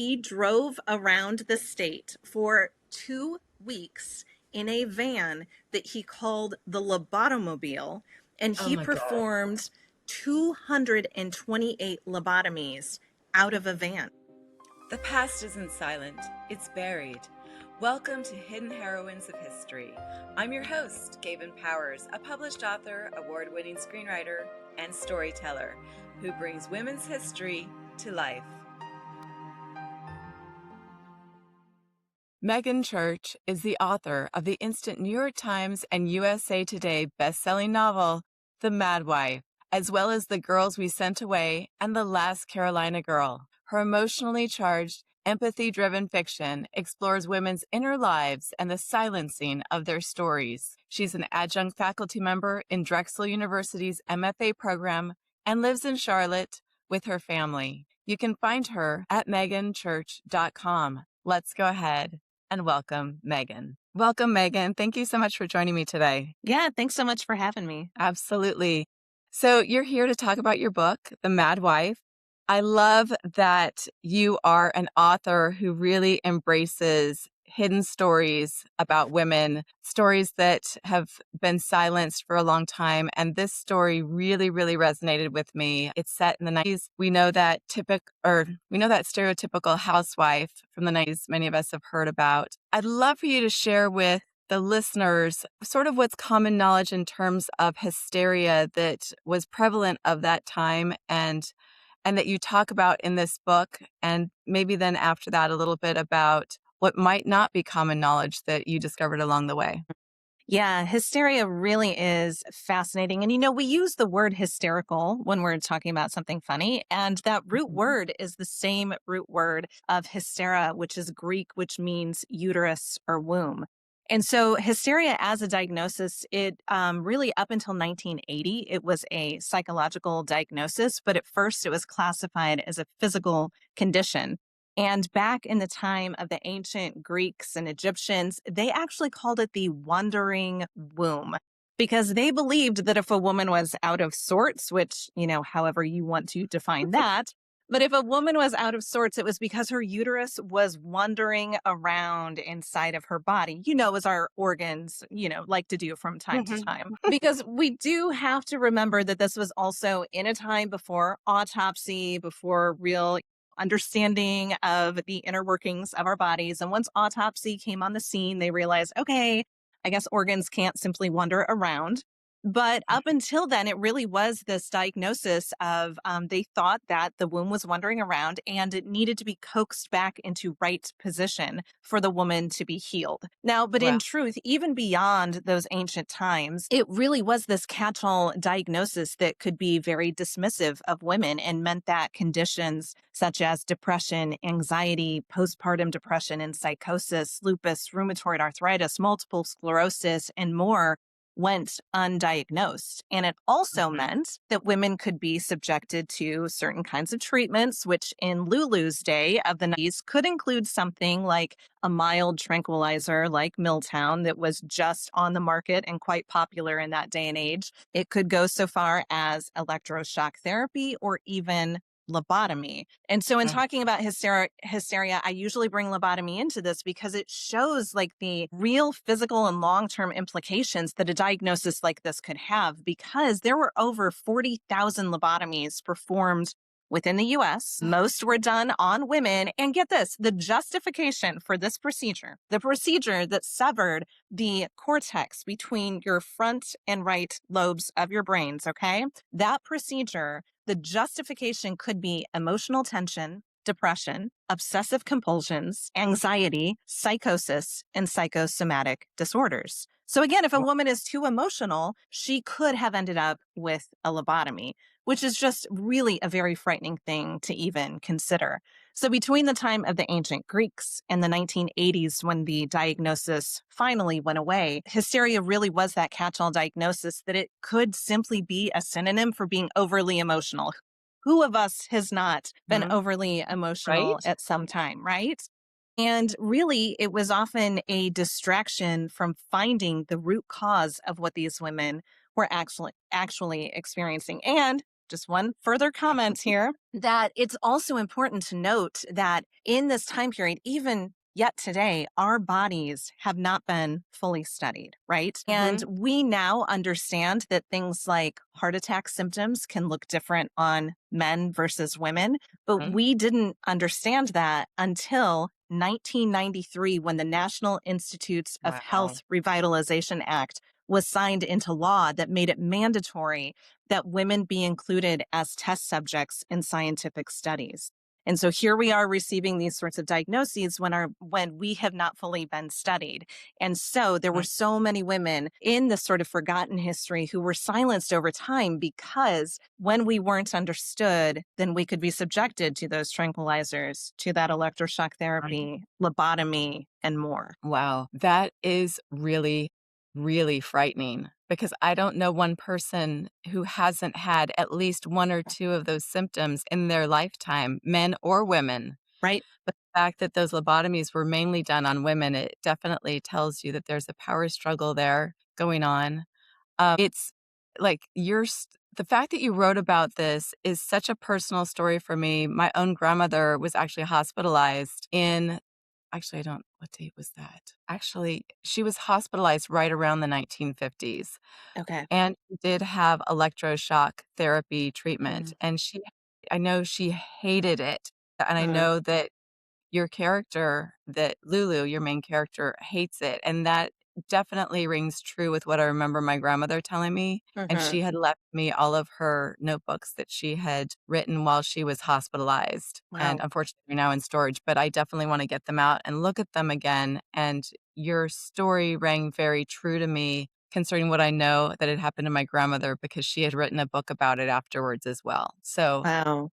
he drove around the state for 2 weeks in a van that he called the Lobotomobile, and Oh he my God. performed 228 lobotomies out of a van. The past isn't silent, it's buried. Welcome to Hidden Heroines of History. I'm your host, Gayvin Powers, a published author, award-winning screenwriter, and storyteller who brings women's history to life. Meagan Church is the author of the instant New York Times and USA Today best-selling novel, The Mad Wife, as well as The Girls We Sent Away and The Last Carolina Girl. Her emotionally charged, empathy-driven fiction explores women's inner lives and the silencing of their stories. She's an adjunct faculty member in Drexel University's MFA program and lives in Charlotte with her family. You can find her at meaganchurch.com. Let's go ahead and welcome Meagan. Welcome, Meagan. Thank you so much for joining me today. Yeah, thanks so much for having me. Absolutely. So you're here to talk about your book, The Mad Wife. I love that you are an author who really embraces hidden stories about women, stories that have been silenced for a long time. And this story really, really resonated with me. It's set in the 90s. We know that stereotypical housewife from the 90s many of us have heard about. I'd love for you to share with the listeners sort of what's common knowledge in terms of hysteria that was prevalent of that time and that you talk about in this book, and maybe then after that a little bit about what might not be common knowledge that you discovered along the way. Yeah, hysteria really is fascinating. And, we use the word hysterical when we're talking about something funny. And that root word is the same root word of hystera, which is Greek, which means uterus or womb. And so hysteria as a diagnosis, it really up until 1980, it was a psychological diagnosis. But at first, it was classified as a physical condition. And back in the time of the ancient Greeks and Egyptians, they actually called it the wandering womb because they believed that if a woman was out of sorts, which, however you want to define that, but if a woman was out of sorts, it was because her uterus was wandering around inside of her body, as our organs, like to do from time to time. Because we do have to remember that this was also in a time before autopsy, before real understanding of the inner workings of our bodies. And once autopsy came on the scene, they realized, okay, I guess organs can't simply wander around. But up until then, it really was this diagnosis of they thought that the womb was wandering around and it needed to be coaxed back into right position for the woman to be healed. Now, but in truth, even beyond those ancient times, it really was this catch-all diagnosis that could be very dismissive of women and meant that conditions such as depression, anxiety, postpartum depression and psychosis, lupus, rheumatoid arthritis, multiple sclerosis, and more went undiagnosed. And it also meant that women could be subjected to certain kinds of treatments, which in Lulu's day of the 90s could include something like a mild tranquilizer like Miltown that was just on the market and quite popular in that day and age. It could go so far as electroshock therapy or even lobotomy. And so in talking about hysteria, I usually bring lobotomy into this because it shows like the real physical and long-term implications that a diagnosis like this could have, because there were over 40,000 lobotomies performed within the US. Most were done on women. And get this, the justification for this procedure, the procedure that severed the cortex between your front and right lobes of your brains, okay? That procedure, the justification could be emotional tension, depression, obsessive compulsions, anxiety, psychosis, and psychosomatic disorders. So again, if a woman is too emotional, she could have ended up with a lobotomy, which is just really a very frightening thing to even consider. So between the time of the ancient Greeks and the 1980s, when the diagnosis finally went away, hysteria really was that catch-all diagnosis that it could simply be a synonym for being overly emotional. Who of us has not been overly emotional at some time, right? And really, it was often a distraction from finding the root cause of what these women were actually experiencing. And just one further comment here, that it's also important to note that in this time period, even yet today, our bodies have not been fully studied, right? And we now understand that things like heart attack symptoms can look different on men versus women, but we didn't understand that until 1993 when the National Institutes of Health Revitalization Act was signed into law that made it mandatory that women be included as test subjects in scientific studies. And so here we are receiving these sorts of diagnoses when we have not fully been studied. And so there were so many women in this sort of forgotten history who were silenced over time because when we weren't understood, then we could be subjected to those tranquilizers, to that electroshock therapy, lobotomy, and more. Wow. That is really, really frightening because I don't know one person who hasn't had at least one or two of those symptoms in their lifetime, men or women. Right. But the fact that those lobotomies were mainly done on women, it definitely tells you that there's a power struggle there going on. It's like the fact that you wrote about this is such a personal story for me. My own grandmother was actually hospitalized what date was that? Actually, she was hospitalized right around the 1950s. Okay. And she did have electroshock therapy treatment. And I know she hated it. And I know that your character, that Lulu, your main character, hates it. And that definitely rings true with what I remember my grandmother telling me. And she had left me all of her notebooks that she had written while she was hospitalized. And Wow. unfortunately, they're now in storage, but I definitely want to get them out and look at them again. And your story rang very true to me concerning what I know that had happened to my grandmother because she had written a book about it afterwards as well. So, Wow.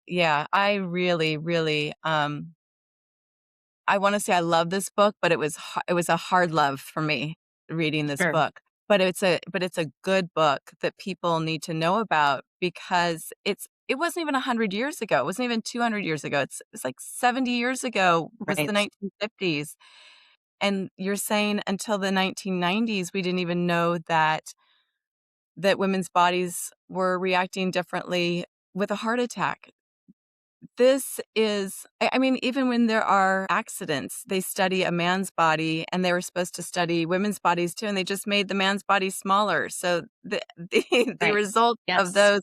yeah, I really, really, I wanna say I love this book, but it was a hard love for me reading this Sure. book. But it's a good book that people need to know about because it wasn't even 100 years ago. It wasn't even 200 years ago. It's like 70 years ago was the Right. 1950s. And you're saying until the 1990s, we didn't even know that women's bodies were reacting differently with a heart attack. This is I mean, even when there are accidents, they study a man's body, and they were supposed to study women's bodies too, and they just made the man's body smaller. So the Right. results of Yes. those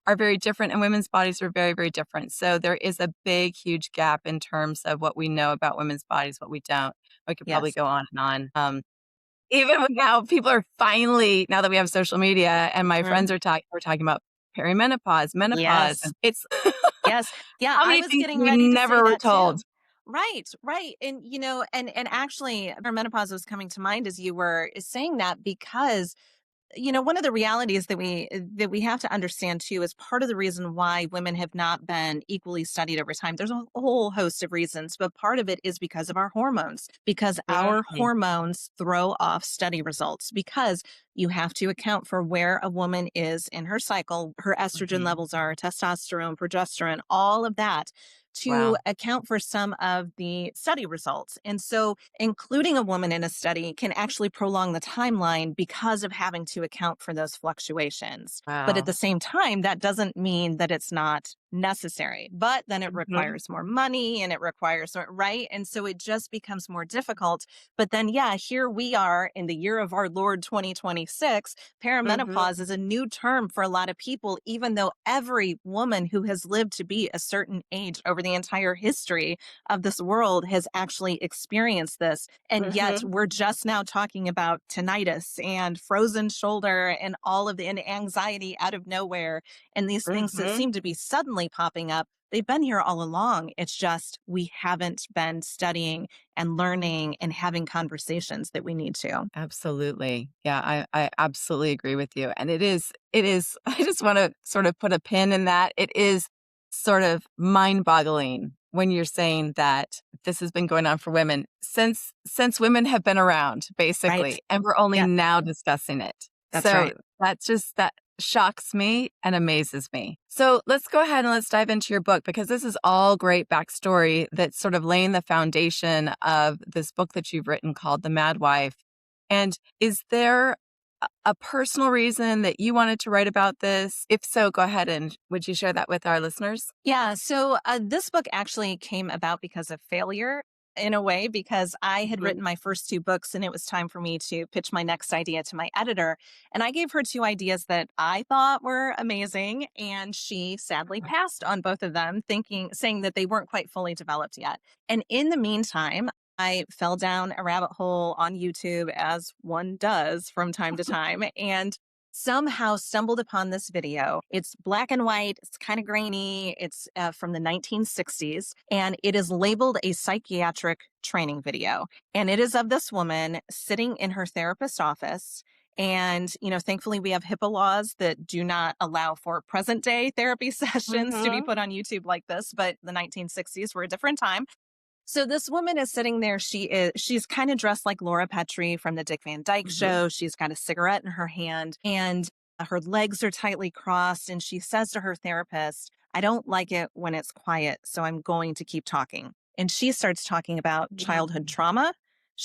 are very different, and women's bodies are very, very different. So there is a big, huge gap in terms of what we know about women's bodies, what we don't. We could probably Yes. go on and on. Even with now people are finally now that we have social media and my friends we're talking about perimenopause, menopause, Yes. and it's Yes. Yeah, how I many was things getting we ready to say never were that too. told. Right, right. And and actually menopause was coming to mind as you were saying that because one of the realities that we have to understand too is part of the reason why women have not been equally studied over time. There's a whole host of reasons, but part of it is because of our hormones, because our Mhm. hormones throw off study results, because you have to account for where a woman is in her cycle, her estrogen Mhm. levels are, testosterone, progesterone, all of that to Wow. account for some of the study results. And so including a woman in a study can actually prolong the timeline because of having to account for those fluctuations. But at Wow. the same time, that doesn't mean that it's not necessary. But then it Mhm. requires more money and it requires, right? And so it just becomes more difficult. But then, yeah, here we are in the year of our Lord 2026. Mhm. Perimenopause is a new term for a lot of people, even though every woman who has lived to be a certain age over the entire history of this world has actually experienced this. And yet Mhm. we're just now talking about tinnitus and frozen shoulder and all of the and anxiety out of nowhere. And these things that Mhm. seem to be suddenly popping up, they've been here all along. It's just we haven't been studying and learning and having conversations that we need to. Absolutely. Yeah, I absolutely agree with you. And it is I just want to sort of put a pin in that. It is sort of mind-boggling when you're saying that this has been going on for women since women have been around, Right. basically, and we're only Yeah, now discussing it. that's So right. that shocks me and amazes me. So let's go ahead and let's dive into your book because this is all great backstory that's sort of laying the foundation of this book that you've written called The Mad Wife. And is there a personal reason that you wanted to write about this? If so, go ahead and would you share that with our listeners? Yeah. So this book actually came about because of failure in a way, because I had Mhm. written my first two books and it was time for me to pitch my next idea to my editor. And I gave her two ideas that I thought were amazing. And she sadly passed on both of them, saying that they weren't quite fully developed yet. And in the meantime, I fell down a rabbit hole on YouTube, as one does from time to time, and somehow stumbled upon this video. It's black and white, it's kind of grainy, it's from the 1960s, and it is labeled a psychiatric training video. And it is of this woman sitting in her therapist's office. And, thankfully, we have HIPAA laws that do not allow for present day therapy sessions to be Mhm. put on YouTube like this, but the 1960s were a different time. So this woman is sitting there. She's kind of dressed like Laura Petrie from the Dick Van Dyke Mhm. Show. She's got a cigarette in her hand and her legs are tightly crossed. And she says to her therapist, "I don't like it when it's quiet, so I'm going to keep talking." And she starts talking about childhood Mhm. trauma.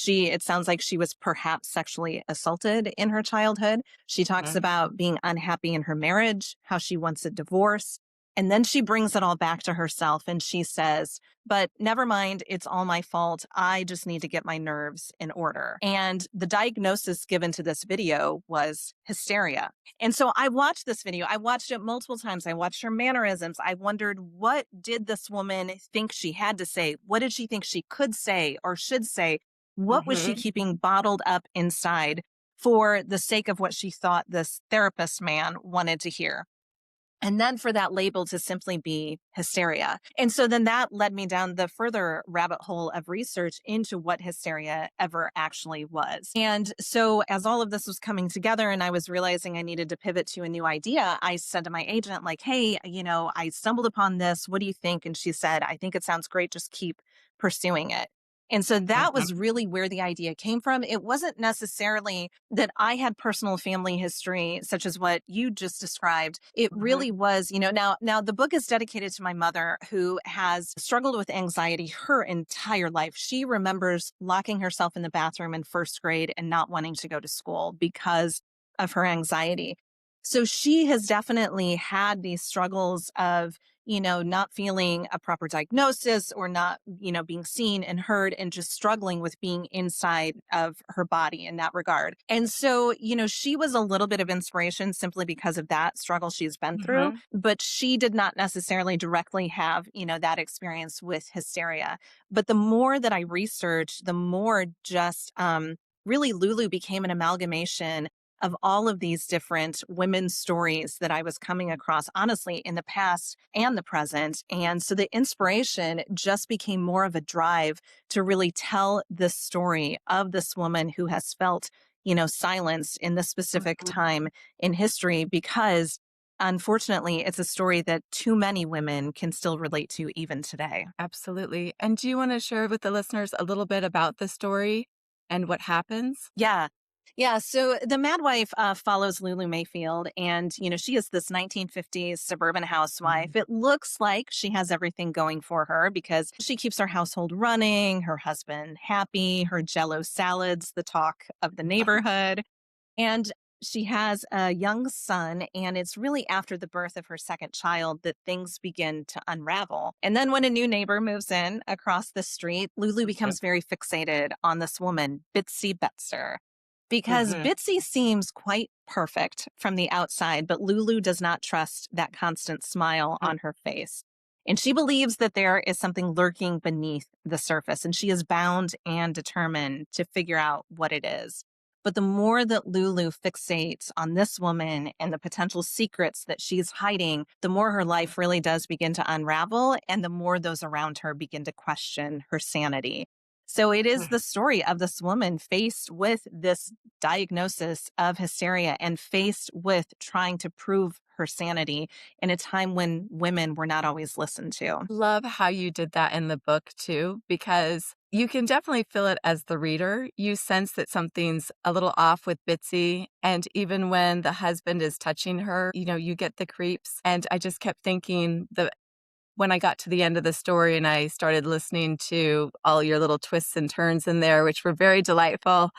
It sounds like she was perhaps sexually assaulted in her childhood. She talks Mhm. about being unhappy in her marriage, how she wants a divorce. And then she brings it all back to herself and she says, "But never mind, it's all my fault. I just need to get my nerves in order." And the diagnosis given to this video was hysteria. And so I watched this video. I watched it multiple times. I watched her mannerisms. I wondered, what did this woman think she had to say? What did she think she could say or should say? What was she Mhm. keeping bottled up inside for the sake of what she thought this therapist man wanted to hear? And then for that label to simply be hysteria. And so then that led me down the further rabbit hole of research into what hysteria ever actually was. And so as all of this was coming together and I was realizing I needed to pivot to a new idea, I said to my agent, like, "Hey, I stumbled upon this. What do you think?" And she said, "I think it sounds great. Just keep pursuing it." And so that was Mhm. really where the idea came from. It wasn't necessarily that I had personal family history, such as what you just described. It Mhm. really was, now the book is dedicated to my mother who has struggled with anxiety her entire life. She remembers locking herself in the bathroom in first grade and not wanting to go to school because of her anxiety. So she has definitely had these struggles of, not feeling a proper diagnosis or not, being seen and heard and just struggling with being inside of her body in that regard. And so, she was a little bit of inspiration simply because of that struggle she's been through, Mhm. but she did not necessarily directly have, that experience with hysteria. But the more that I researched, the more just really Lulu became an amalgamation of all of these different women's stories that I was coming across, honestly, in the past and the present. And so the inspiration just became more of a drive to really tell this story of this woman who has felt, silenced in this specific Mhm. time in history, because unfortunately, it's a story that too many women can still relate to even today. Absolutely. And do you want to share with the listeners a little bit about the story and what happens? Yeah. Yeah. So the Mad Wife follows Lulu Mayfield, and, she is this 1950s suburban housewife. Mhm. It looks like she has everything going for her because she keeps her household running, her husband happy, her jello salads, the talk of the neighborhood. And she has a young son, and it's really after the birth of her second child that things begin to unravel. And then when a new neighbor moves in across the street, Lulu becomes very fixated on this woman, Bitsy Betzer, because Mhm. Bitsy seems quite perfect from the outside, but Lulu does not trust that constant smile Mhm. on her face. And she believes that there is something lurking beneath the surface, and she is bound and determined to figure out what it is. But the more that Lulu fixates on this woman and the potential secrets that she's hiding, the more her life really does begin to unravel, and the more those around her begin to question her sanity. So it is Mhm. the story of this woman faced with this diagnosis of hysteria and faced with trying to prove her sanity in a time when women were not always listened to. Love how you did that in the book too, because you can definitely feel it as the reader. You sense that something's a little off with Bitsy. And even when the husband is touching her, you get the creeps. And I just kept thinking that when I got to the end of the story and I started listening to all your little twists and turns in there, which were very delightful,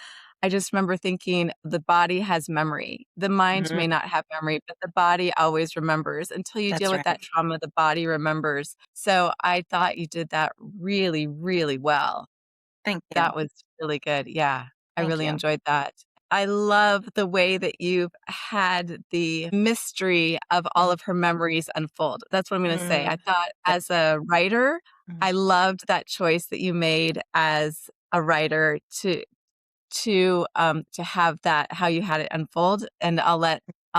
I just remember thinking the body has memory. The mind Mhm. may not have memory, but the body always remembers. Until you deal That's with that right. trauma, the body remembers. So I thought you did that really, really well. Thank you. That was really good. Yeah, I Thank really you. enjoyed that. I love the way that you've had the mystery of all Mhm. of her memories unfold. That's what I'm gonna say. I Mm. thought That as a writer, mhm. I loved that choice that you made as a writer to have that how you had it unfold, and I'll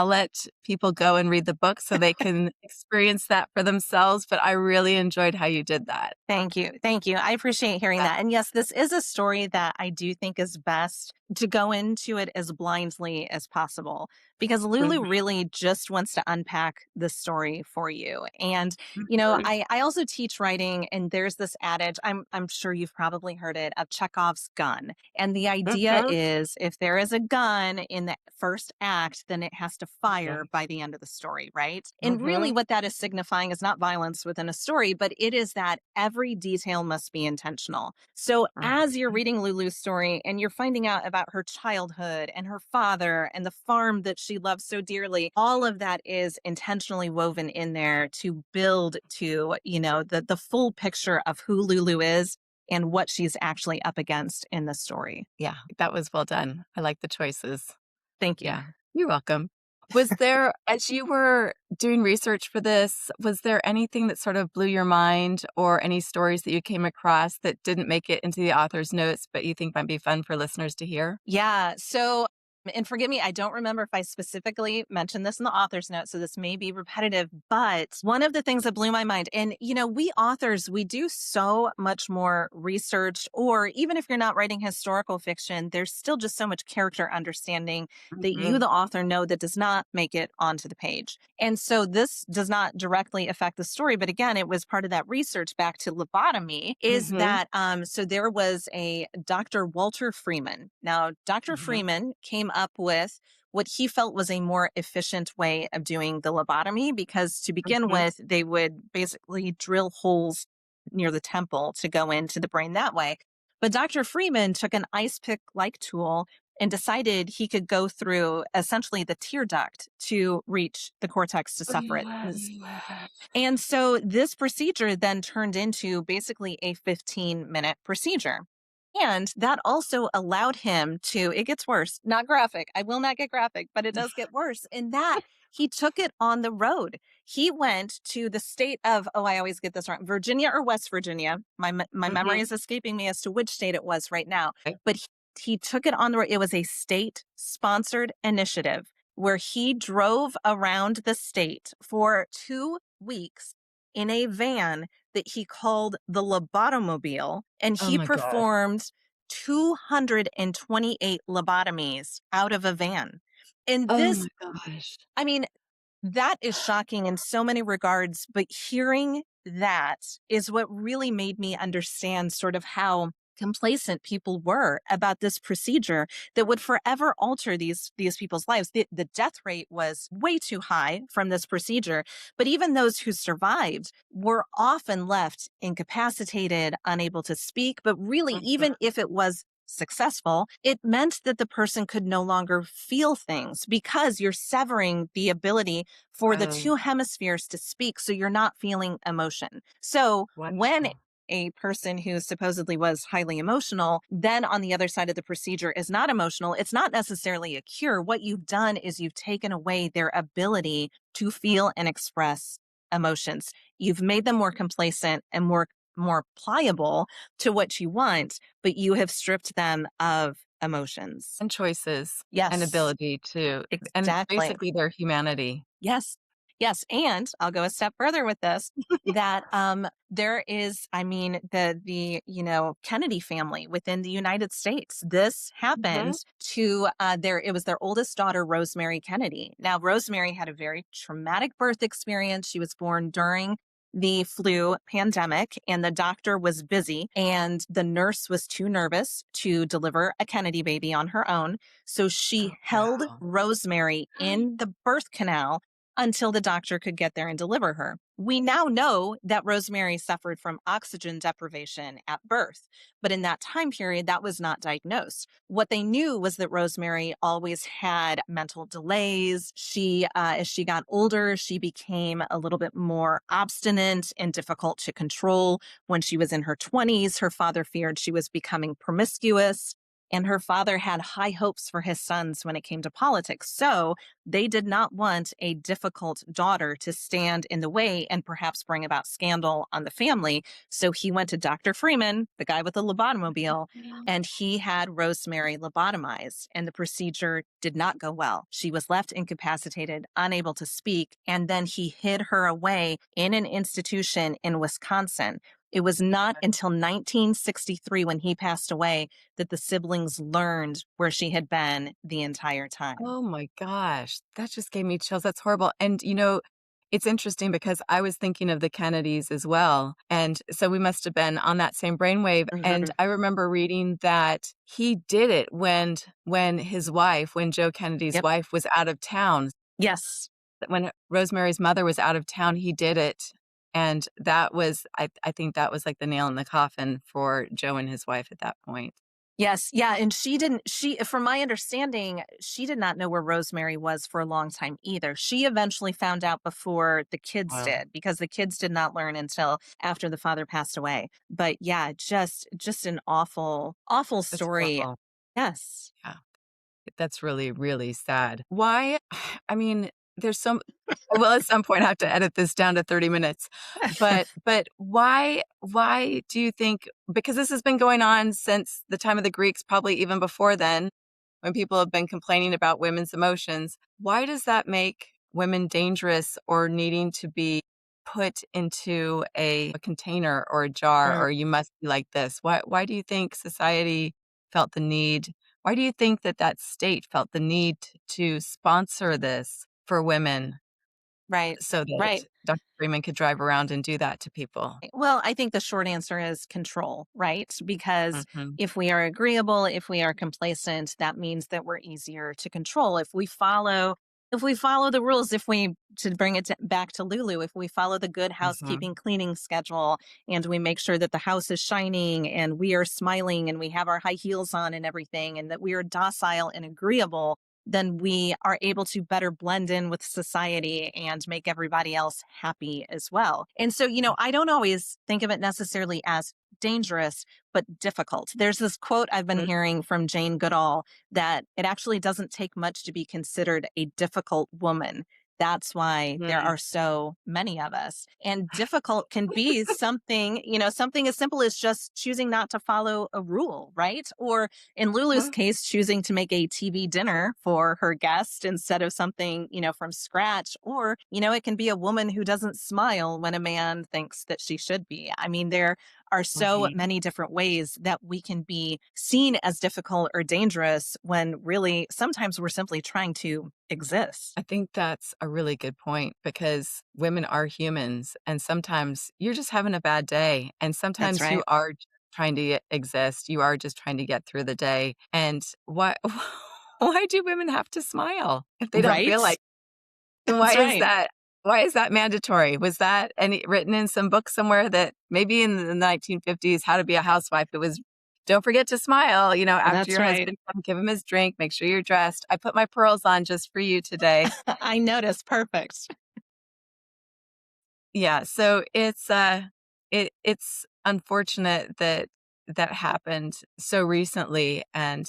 let people go and read the book so they can experience that for themselves, but I really enjoyed how you did that. Thank you. Thank you. I appreciate hearing Yeah. that. And yes, this is a story that I do think is best to go into it as blindly as possible because Lulu Mhm, really just wants to unpack the story for you. And, mhm, I also teach writing and there's this adage, I'm sure you've probably heard it, of Chekhov's gun. And the idea mhm, is if there is a gun in the first act, then it has to fire mhm, by the end of the story, right? And really mhm, what that is signifying is not violence within a story, but it is that every detail must be intentional. So as you're mhm. reading Lulu's story and you're finding out about her childhood and her father and the farm that she loves so dearly, all of that is intentionally woven in there to build to, the full picture of who Lulu is and what she's actually up against in the story. Yeah, that was well done. I like the choices. Thank you. Yeah, you're welcome. Was there as you were doing research for this, was there anything that sort of blew your mind or any stories that you came across that didn't make it into the author's notes, but you think might be fun for listeners to hear? Yeah. So, and forgive me, I don't remember if I specifically mentioned this in the author's note, so this may be repetitive, but one of the things that blew my mind, and we authors, we do so much more research, or even if you're not writing historical fiction, there's still just so much character understanding that you, Mhm, the author, know that does not make it onto the page. And so this does not directly affect the story, but again, it was part of that research back to lobotomy is mhm, that so there was a Dr. Walter Freeman. Now, Dr. mhm, Freeman came up with what he felt was a more efficient way of doing the lobotomy because to begin mhm. with, they would basically drill holes near the temple to go into the brain that way. But Dr. Freeman took an ice pick like tool and decided he could go through essentially the tear duct to reach the cortex to suffer it. And so this procedure then turned into basically a 15-minute procedure. And that also allowed him to, it gets worse, not graphic. I will not get graphic, but it does get worse in that he took it on the road. He went to the state of, oh, I always get this wrong, Virginia or West Virginia. My memory Mhm. is escaping me as to which state it was right now. Okay. But he took it on the road. It was a state sponsored initiative where he drove around the state for 2 weeks in a van that he called the Lobotomobile, and Oh he my gosh. performed 228 lobotomies out of a van. And Oh this, my gosh. I mean, that is shocking in so many regards, but hearing that is what really made me understand sort of how complacent people were about this procedure that would forever alter these people's lives. The death rate was way too high from this procedure, but even those who survived were often left incapacitated, unable to speak, but really Mhm. even if it was successful, it meant that the person could no longer feel things because you're severing the ability for the Oh, two hemispheres to speak. So you're not feeling emotion. So when wow. a person who supposedly was highly emotional, then on the other side of the procedure is not emotional, it's not necessarily a cure. What you've done is you've taken away their ability to feel and express emotions. You've made them more complacent and more pliable to what you want, but you have stripped them of emotions. And choices and Yes, ability to and exactly. basically their humanity. Yes. Yes, and I'll go a step further with this, that, there is I mean, Kennedy family within the United States. This happened Mhm. to, it was their oldest daughter, Rosemary Kennedy. Now, Rosemary had a very traumatic birth experience. She was born during the flu pandemic, and the doctor was busy, and the nurse was too nervous to deliver a Kennedy baby on her own. So Oh, she held wow. Rosemary in the birth canal until the doctor could get there and deliver her. We now know that Rosemary suffered from oxygen deprivation at birth, but in that time period, that was not diagnosed. What they knew was that Rosemary always had mental delays. As she got older, she became a little bit more obstinate and difficult to control. When she was in her 20s, her father feared she was becoming promiscuous. And her father had high hopes for his sons when it came to politics. So they did not want a difficult daughter to stand in the way and perhaps bring about scandal on the family. So he went to Dr. Freeman, the guy with the lobotomobile, and he had Rosemary lobotomized. And the procedure did not go well. She was left incapacitated, unable to speak, and then he hid her away in an institution in Wisconsin. It was not until 1963, when he passed away, that the siblings learned where she had been the entire time. Oh my gosh, that just gave me chills. That's horrible. And it's interesting because I was thinking of the Kennedys as well. And so we must have been on that same brainwave. And Mhm. I remember reading that he did it when Joe Kennedy's Yep. wife was out of town. Yes. When Rosemary's mother was out of town, he did it. And that was, I think that was like the nail in the coffin for Joe and his wife at that point. Yes. Yeah. And from my understanding, she did not know where Rosemary was for a long time either. She eventually found out before the kids Wow. did, because the kids did not learn until after the father passed away. But yeah, just an awful, awful That's story. horrible. Yes. Yeah. That's really, really sad. Why? I mean, there's some well, at some point I have to edit this down to 30 minutes. But why do you think, because this has been going on since the time of the Greeks, probably even before then, when people have been complaining about women's emotions, why does that make women dangerous or needing to be put into a container or a jar, Mm, or you must be like this? Why do you think society felt the need? Why do you think that state felt the need to sponsor this for women right. so Right. that Dr. Freeman could drive around and do that to people? Well, I think the short answer is control, right? Because Mhm. if we are agreeable, if we are complacent, that means that we're easier to control. If we follow the rules, if we to bring it back to Lulu, if we follow the good Mhm. housekeeping cleaning schedule and we make sure that the house is shining and we are smiling and we have our high heels on and everything, and that we are docile and agreeable, then we are able to better blend in with society and make everybody else happy as well. And so, I don't always think of it necessarily as dangerous, but difficult. There's this quote I've been hearing from Jane Goodall, that it actually doesn't take much to be considered a difficult woman. That's why there Mhm. are so many of us. And difficult can be something as simple as just choosing not to follow a rule, right? Or in Lulu's Huh? case, choosing to make a TV dinner for her guest instead of something, from scratch. Or, it can be a woman who doesn't smile when a man thinks that she should be. I mean, there are so Right. many different ways that we can be seen as difficult or dangerous when really sometimes we're simply trying to exist. I think that's a really good point because women are humans and sometimes you're just having a bad day and That's sometimes you right. are trying to exist. You are just trying to get through the day. And why why do women have to smile if they don't feel Right? like, and That's why is right. that? Why is that mandatory? Was that written in some book somewhere that maybe in the 1950s, How to Be a Housewife, it was don't forget to smile, after That's your right. husband come give him his drink, make sure you're dressed. I put my pearls on just for you today. I noticed. Perfect. Yeah, so it's unfortunate that that happened so recently, and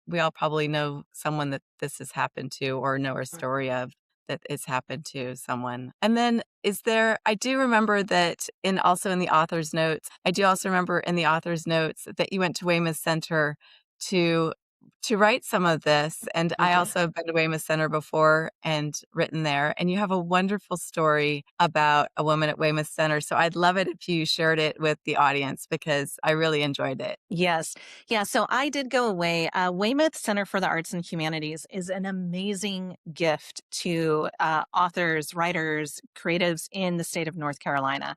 we all probably know someone that this has happened to or know a story of that it's happened to someone. And then I do remember that in the author's notes, I do also remember in the author's notes that you went to Weymouth Center to write some of this, and I Mhm. also have been to Weymouth Center before and written there, and you have a wonderful story about a woman at Weymouth Center, so I'd love it if you shared it with the audience because I really enjoyed it. Yes. Yeah. So I did go away. Weymouth Center for the Arts and Humanities is an amazing gift to authors, writers, creatives in the state of North Carolina.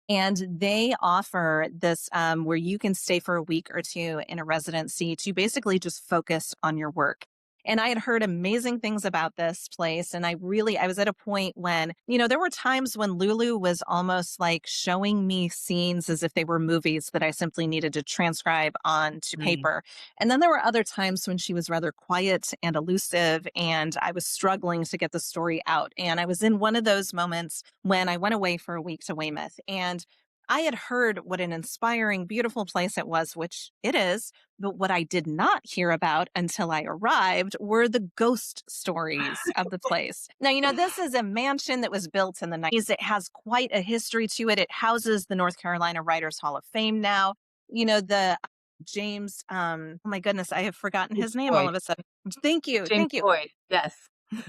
And they offer this where you can stay for a week or two in a residency to basically just focus on your work. And I had heard amazing things about this place. And I was at a point when, there were times when Lulu was almost like showing me scenes as if they were movies that I simply needed to transcribe onto Mm. paper. And then there were other times when she was rather quiet and elusive, and I was struggling to get the story out. And I was in one of those moments when I went away for a week to Weymouth. And I had heard what an inspiring, beautiful place it was, which it is. But what I did not hear about until I arrived were the ghost stories of the place. Now, this is a mansion that was built in the 90s. It has quite a history to it. It houses the North Carolina Writers Hall of Fame now. The James, oh my goodness, I have forgotten James his name all Boyd. of a sudden. Thank you. James Thank you. Boyd. Yes.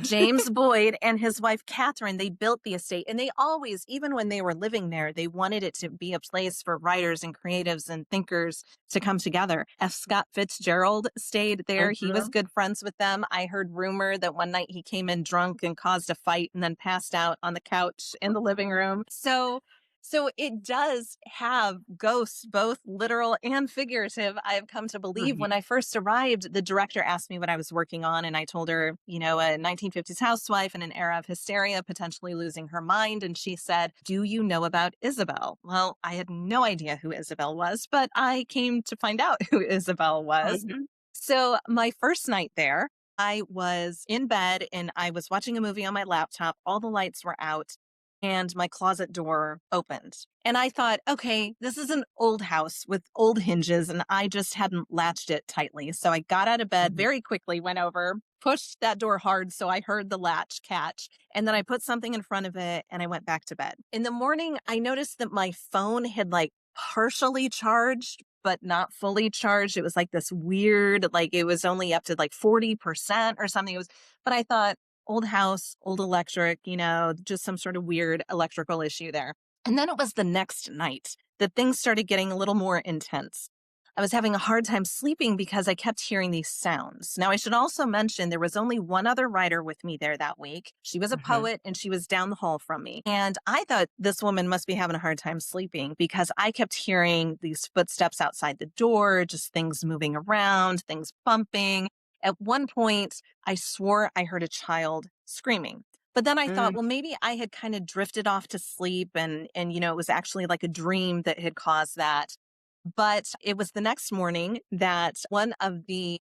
James Boyd and his wife, Catherine, they built the estate. And they always, even when they were living there, they wanted it to be a place for writers and creatives and thinkers to come together. F. Scott Fitzgerald stayed there. He was good friends with them. I heard rumor that one night he came in drunk and caused a fight and then passed out on the couch in the living room. So it does have ghosts, both literal and figurative, I have come to believe. Mhm. When I first arrived, the director asked me what I was working on, and I told her, a 1950s housewife in an era of hysteria, potentially losing her mind. And she said, "Do you know about Isabel?" Well, I had no idea who Isabel was, but I came to find out who Isabel was. Mhm. So my first night there, I was in bed and I was watching a movie on my laptop. All the lights were out and my closet door opened. And I thought, okay, this is an old house with old hinges and I just hadn't latched it tightly. So I got out of bed Mhm. very quickly, went over, pushed that door hard so I heard the latch catch. And then I put something in front of it and I went back to bed. In the morning, I noticed that my phone had partially charged, but not fully charged. It was like this weird, it was only up to 40% or something. But I thought, old house, old electric, just some sort of weird electrical issue there. And then it was the next night that things started getting a little more intense. I was having a hard time sleeping because I kept hearing these sounds. Now, I should also mention there was only one other writer with me there that week. She was a Mhm. poet and she was down the hall from me. And I thought this woman must be having a hard time sleeping because I kept hearing these footsteps outside the door, just things moving around, things bumping. At one point, I swore I heard a child screaming. But then I thought, Mm. well, maybe I had kind of drifted off to sleep and it was actually like a dream that had caused that. But it was the next morning that one of the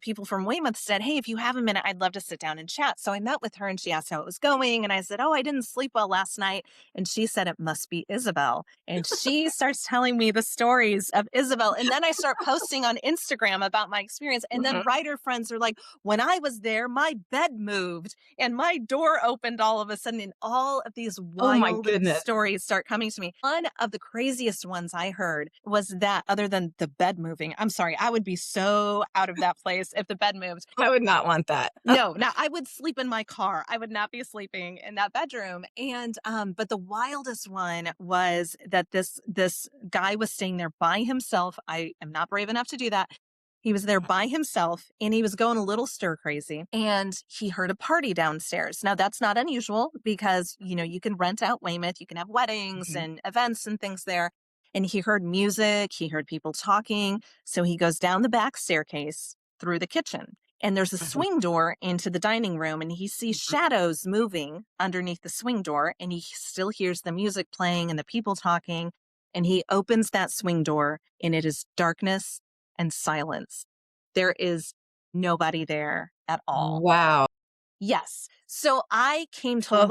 people from Weymouth said, "Hey, if you have a minute, I'd love to sit down and chat." So I met with her and she asked how it was going. And I said, "Oh, I didn't sleep well last night." And she said, "It must be Isabel." And she starts telling me the stories of Isabel. And then I start posting on Instagram about my experience. And then Mhm. writer friends are like, "When I was there, my bed moved and my door opened all of a sudden." And all of these Oh my wild goodness. stories start coming to me. One of the craziest ones I heard was that, other than the bed moving, I'm sorry, I would be so out of that place if the bed moved. I would not want that. No, now I would sleep in my car. I would not be sleeping in that bedroom. And but the wildest one was that this guy was staying there by himself. I am not brave enough to do that. He was there by himself and he was going a little stir crazy and he heard a party downstairs. Now that's not unusual because, you can rent out Weymouth, you can have weddings Mhm. and events and things there. And he heard music, he heard people talking. So he goes down the back staircase through the kitchen. And there's a Mhm. swing door into the dining room, and he sees Mhm. shadows moving underneath the swing door, and he still hears the music playing and the people talking. And he opens that swing door, and it is darkness and silence. There is nobody there at all. Wow. Yes. So Huh. I came to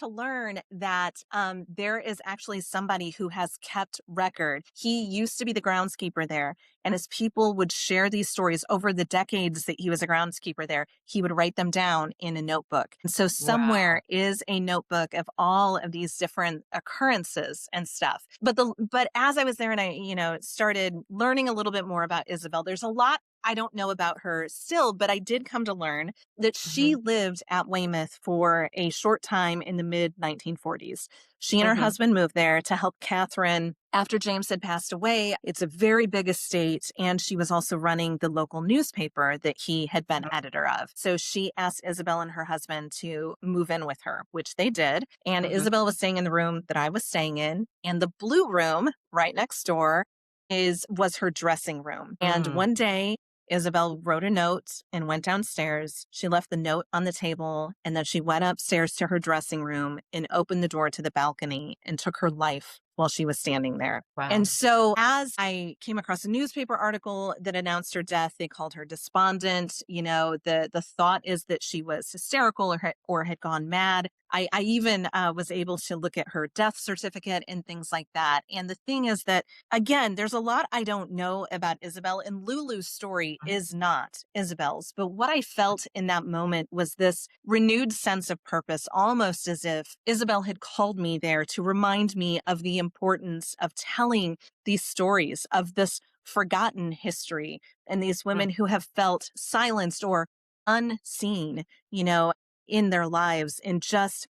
learn that there is actually somebody who has kept record. He used to be the groundskeeper there. And as people would share these stories over the decades that he was a groundskeeper there, he would write them down in a notebook. And so Wow. somewhere is a notebook of all of these different occurrences and stuff. But as I was there and I, started learning a little bit more about Isabel, there's a lot I don't know about her still, but I did come to learn that she Mhm. lived at Weymouth for a short time in the mid 1940s. She and her Mhm. husband moved there to help Catherine after James had passed away. It's a very big estate, and she was also running the local newspaper that he had been Mhm. editor of. So she asked Isabel and her husband to move in with her, which they did. And Mhm. Isabel was staying in the room that I was staying in, and the blue room right next door was her dressing room. And Mm. one day Isabel wrote a note and went downstairs. She left the note on the table, and then she went upstairs to her dressing room and opened the door to the balcony and took her life while she was standing there. And Wow. so as I came across a newspaper article that announced her death, they called her despondent. The thought is that she was hysterical or had gone mad. I even was able to look at her death certificate and things like that. And the thing is that, again, there's a lot I don't know about Isabel, and Lulu's story is not Isabel's. But what I felt in that moment was this renewed sense of purpose, almost as if Isabel had called me there to remind me of the importance of telling these stories of this forgotten history and these women who have felt silenced or unseen, in their lives, and just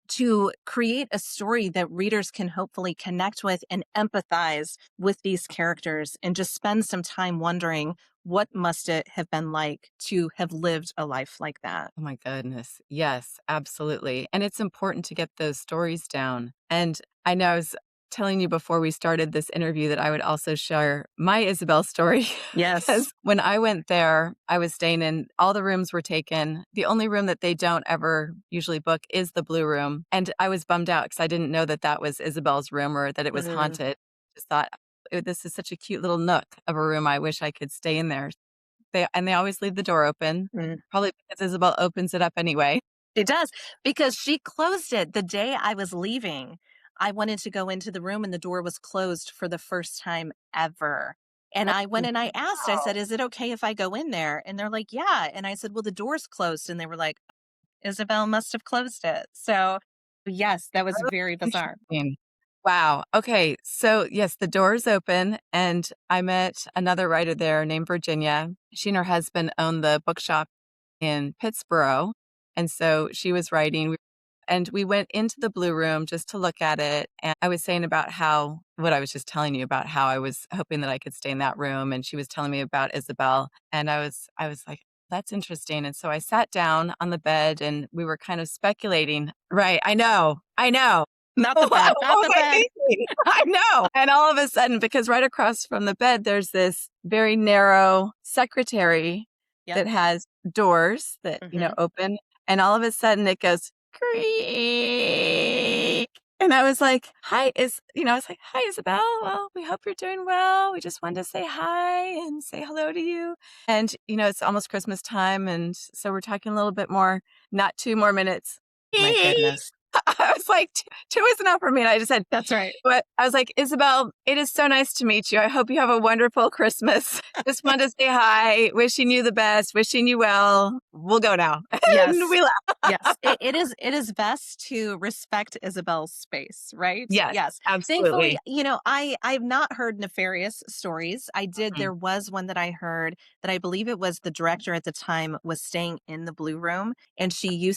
to create a story that readers can hopefully connect with and empathize with these characters and just spend some time wondering what must it have been like to have lived a life like that. Oh my goodness. Yes, absolutely. And it's important to get those stories down. And I know I was telling you before we started this interview that I would also share my Isabel story. Yes. Because when I went there, I was staying in, all the rooms were taken. The only room that they don't ever usually book is the blue room. And I was bummed out because I didn't know that that was Isabel's room or that it was haunted. Just thought, this is such a cute little nook of a room. I wish I could stay in there. They always leave the door open, probably because Isabel opens it up anyway. It does, because she closed it the day I was leaving. I wanted to go into the room and the door was closed for the first time ever. And I went and I asked, I said, is it okay if I go in there? And they're like, yeah. And I said, well, the door's closed. And they were like, Isabel must have closed it. So yes, that was very bizarre. Interesting. Wow. Okay. So, yes, the door's open, and I met another writer there named Virginia. She and her husband owned the bookshop in Pittsburgh. And so she was writing, and we went into the blue room just to look at it. And I was saying about what I was just telling you about how I was hoping that I could stay in that room. And she was telling me about Isabel. And I was like, that's interesting. And so I sat down on the bed and we were kind of speculating. Right. I know. Not the bed, not the bed. I know. And all of a sudden, because right across from the bed, there's this very narrow secretary that has doors that, open. And all of a sudden it goes creak. And I was like, hi, I was like, hi, Isabel. Well, we hope you're doing well. We just wanted to say hi and say hello to you. And, it's almost Christmas time. And so we're talking a little bit more, not 2 more minutes. My goodness. I was like, 2 is enough for me. And I just said, that's right. But I was like, Isabel, it is so nice to meet you. I hope you have a wonderful Christmas. Just wanted to say hi, wishing you the best, wishing you well. We'll go now. Yes. And we laughed. Yes. It is best to respect Isabel's space, right? Yes. Absolutely. Thankfully, I've not heard nefarious stories. There was one that I heard that I believe it was the director at the time was staying in the blue room, and she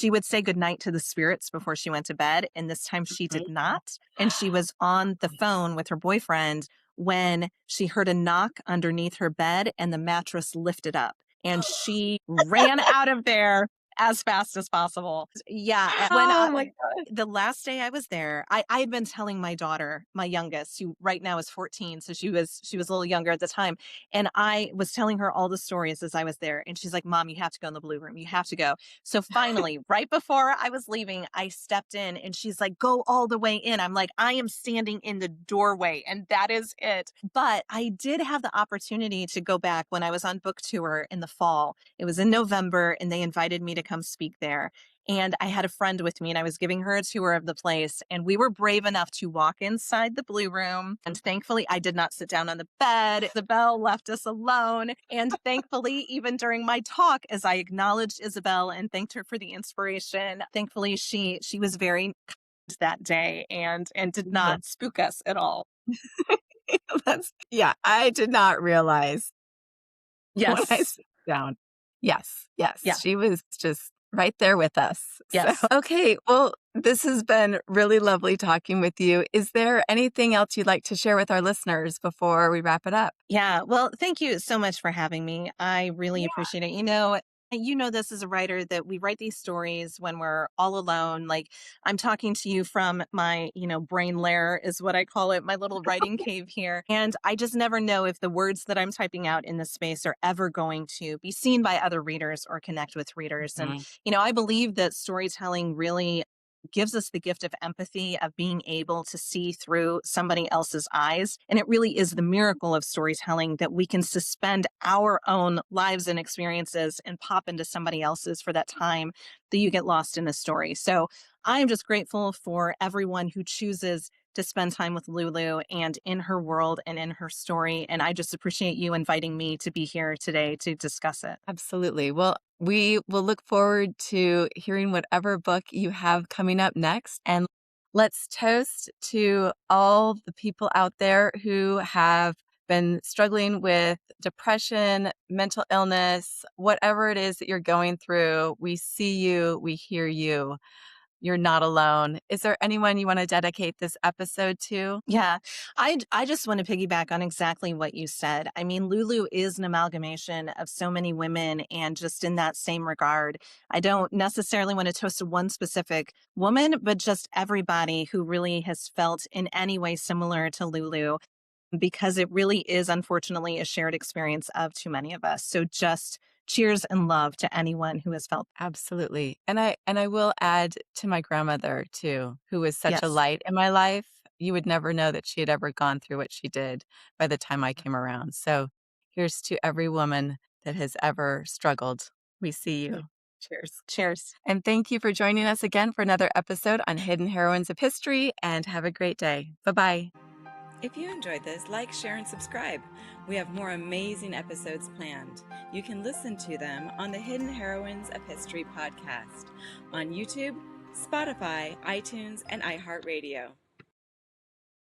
would say goodnight to the spirits before she went to bed. And this time she did not. And she was on the phone with her boyfriend when she heard a knock underneath her bed and the mattress lifted up. And she ran out of there as fast as possible. Yeah. My God. The last day I was there, I had been telling my daughter, my youngest, who right now is 14. So she was a little younger at the time. And I was telling her all the stories as I was there. And she's like, Mom, you have to go in the blue room. You have to go. So finally, right before I was leaving, I stepped in and she's like, go all the way in. I'm like, I am standing in the doorway and that is it. But I did have the opportunity to go back when I was on book tour in the fall. It was in November and they invited me to come speak there. And I had a friend with me and I was giving her a tour of the place, and we were brave enough to walk inside the blue room. And thankfully I did not sit down on the bed. Isabel left us alone. And thankfully, even during my talk, as I acknowledged Isabel and thanked her for the inspiration, thankfully she was very kind that day and did not spook us at all. I did not realize. Yes. When I sat down. Yes. Yeah. She was just right there with us. Yes. So, okay. Well, this has been really lovely talking with you. Is there anything else you'd like to share with our listeners before we wrap it up? Yeah. Well, thank you so much for having me. I really appreciate it. You know this as a writer that we write these stories when we're all alone. Like I'm talking to you from my, brain lair is what I call it, my little writing cave here. And I just never know if the words that I'm typing out in this space are ever going to be seen by other readers or connect with readers. And, Mhm. I believe that storytelling really gives us the gift of empathy, of being able to see through somebody else's eyes. And it really is the miracle of storytelling that we can suspend our own lives and experiences and pop into somebody else's for that time that you get lost in the story. So I am just grateful for everyone who chooses to spend time with Lulu and in her world and in her story. And I just appreciate you inviting me to be here today to discuss it. Absolutely. Well, we will look forward to hearing whatever book you have coming up next. And let's toast to all the people out there who have been struggling with depression, mental illness, whatever it is that you're going through. We see you, we hear you. You're not alone. Is there anyone you want to dedicate this episode to? Yeah, I just want to piggyback on exactly what you said. I mean, Lulu is an amalgamation of so many women, and just in that same regard, I don't necessarily want to toast to one specific woman, but just everybody who really has felt in any way similar to Lulu, because it really is unfortunately a shared experience of too many of us. So just cheers and love to anyone who has felt. Absolutely. And I will add to my grandmother too, who was such a Yes. light in my life. You would never know that she had ever gone through what she did by the time I came around. So here's to every woman that has ever struggled. We see you. Cheers. Cheers. And thank you for joining us again for another episode on Hidden Heroines of History, and have a great day. Bye-bye. If you enjoyed this, like, share, and subscribe. We have more amazing episodes planned. You can listen to them on the Hidden Heroines of History podcast on YouTube, Spotify, iTunes, and iHeartRadio.